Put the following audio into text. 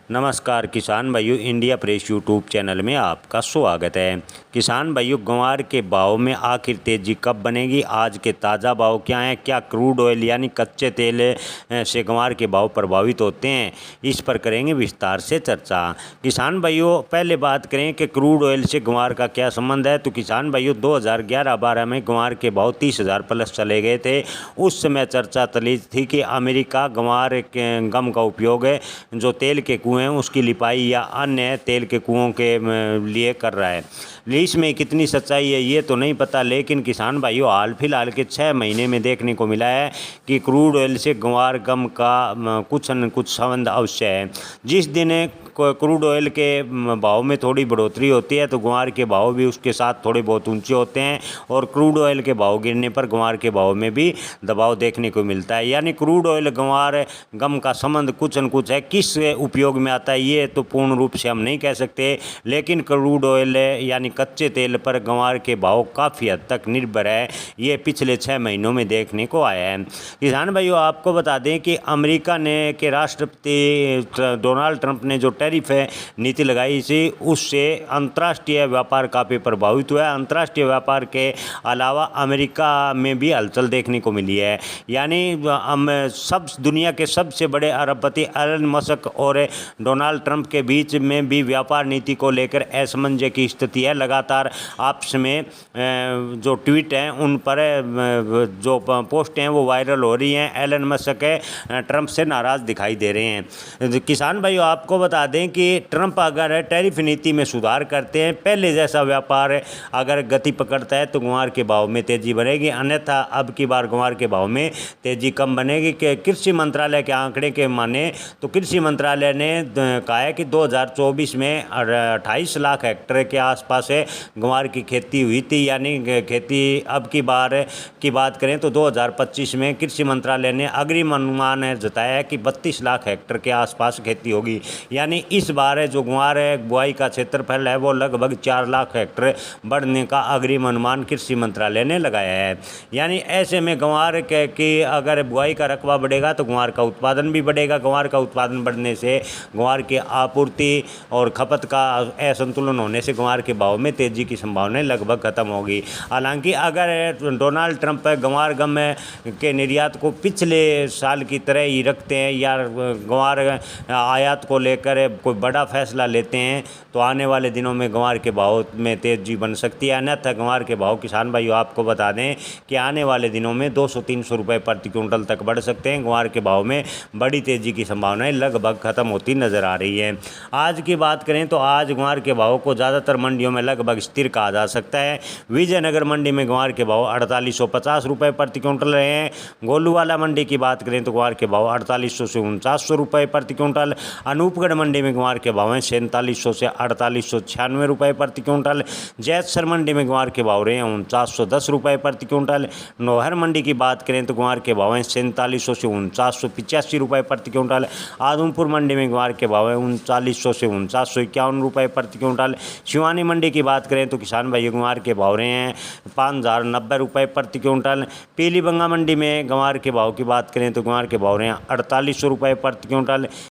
नमस्कार किसान भाइयों, इंडिया प्रेस यूट्यूब चैनल में आपका स्वागत है। किसान भाइयों, ग्वार के भाव में आखिर तेजी कब बनेगी? आज के ताज़ा भाव क्या हैं? क्या क्रूड ऑयल यानी कच्चे तेल से ग्वार के भाव प्रभावित होते हैं? इस पर करेंगे विस्तार से चर्चा। किसान भाइयों, पहले बात करें कि क्रूड ऑयल से ग्वार का क्या संबंध है। तो किसान भाइयों, 2011-12 में ग्वार के भाव 30,000 प्लस चले गए थे। उस समय चर्चा चली थी कि अमेरिका ग्वार के गम का उपयोग है जो तेल के कुएं हैं उसकी लिपाई या अन्य तेल के कुओं के लिए कर रहा है। इसमें कितनी सच्चाई है ये तो नहीं पता, लेकिन किसान भाइयों, हाल फिलहाल के 6 महीने में देखने को मिला है कि क्रूड ऑयल से ग्वार गम का कुछ न कुछ संबंध अवश्य है। जिस दिन क्रूड ऑयल के भाव में थोड़ी बढ़ोतरी होती है तो ग्वार के भाव भी उसके साथ थोड़े बहुत ऊंचे होते हैं, और क्रूड ऑयल के भाव गिरने पर ग्वार के भाव में भी दबाव देखने को मिलता है। यानी क्रूड ऑयल ग्वार गम का संबंध कुछ न कुछ है। किस उपयोग में आता है ये तो पूर्ण रूप से हम नहीं कह सकते, लेकिन क्रूड ऑयल यानी कच्चे तेल पर ग्वार के भाव काफ़ी हद तक निर्भर है। ये पिछले 6 महीनों में देखने को आया है। किसान भाइयों, आपको बता दें कि अमेरिका ने के राष्ट्रपति डोनाल्ड ट्रंप ने जो टैरिफ नीति लगाई थी उससे अंतर्राष्ट्रीय व्यापार काफ़ी प्रभावित हुआ है। अंतर्राष्ट्रीय व्यापार के अलावा अमेरिका में भी हलचल देखने को मिली है। यानी सब दुनिया के सबसे बड़े अरबपति एलन मस्क और डोनाल्ड ट्रंप के बीच में भी व्यापार नीति को लेकर असमंजस की स्थिति है। लगातार आपस में जो ट्वीट हैं उन पर जो पोस्ट हैं वो वायरल हो रही हैं। एलन मस्क ट्रंप से नाराज़ दिखाई दे रहे हैं। किसान भाइयों, आपको बता दें कि ट्रंप अगर टैरिफ नीति में सुधार करते हैं, पहले जैसा व्यापार अगर गति पकड़ता है तो ग्वार के भाव में तेज़ी बढ़ेगी, अन्यथा अब की बार ग्वार के भाव में तेज़ी कम बनेगी। कि कृषि मंत्रालय के आंकड़े के माने तो कृषि मंत्रालय ने कहा है कि 2024 में 28 लाख हेक्टेयर के आसपास ग्वार की खेती हुई थी। यानी खेती अब की बार की बात करें तो 2025 में कृषि मंत्रालय ने अग्रिम अनुमान जताया है कि 32 लाख हेक्टेयर के आसपास खेती होगी। यानी इस बार जो ग्वार बुआई का क्षेत्रफल है वो लगभग 4 लाख हेक्टेयर बढ़ने का अग्रिम अनुमान कृषि मंत्रालय ने लगाया है। यानी ऐसे में ग्वार की अगर बुआई का रकबा बढ़ेगा तो ग्वार का उत्पादन भी बढ़ेगा। ग्वार का उत्पादन बढ़ने से ग्वार की आपूर्ति और खपत का असंतुलन होने से ग्वार के भाव में तेज़ी की संभावना लगभग खत्म होगी। हालांकि अगर डोनाल्ड ट्रंप ग्वार गम के निर्यात को पिछले साल की तरह ही रखते हैं या ग्वार आयात को लेकर कोई बड़ा फैसला लेते हैं तो आने वाले दिनों में ग्वार के भाव में तेज़ी बन सकती है। अन्यथा ग्वार के भाव, किसान भाइयों, आपको बता दें कि आने वाले दिनों में 200-300 रुपये प्रति क्विंटल तक बढ़ सकते हैं। ग्वार के भाव में बड़ी तेज़ी की संभावनाएं लगभग खत्म होती नज़र आ रही है। आज की बात करें तो आज ग्वार के भाव को ज़्यादातर मंडियों में लगभग स्थिर कहा जा सकता है। विजयनगर मंडी में ग्वार के भाव 4850 रुपये प्रति क्विंटल रहे हैं। गोलूवाला मंडी की बात करें तो ग्वार के भाव 4800 से 4900 रुपये प्रति क्विंटल। अनूपगढ़ मंडी में ग्वार के भाव हैं 4700 से 4896 रुपये प्रति क्विंटल। जैतसर मंडी में ग्वार के भाव रहे हैं 4910 रुपये प्रति क्विंटल। नौहर मंडी की बात करें तो ग्वार के भाव हैं 4700 से 4985 रुपये प्रति क्विंटल। आदमपुर मंडी में ग्वार के भाव हैं 3900 से 4951 रुपये प्रति क्विंटल। शिवानी मंडी की बात करें तो किसान भाई ग्वार के भाव रहे हैं 5090 रुपये प्रति क्विंटल। पीलीबंगा मंडी में ग्वार के भाव की बात करें तो ग्वार के भाव रहे हैं 4800 रुपये प्रति क्विंटल।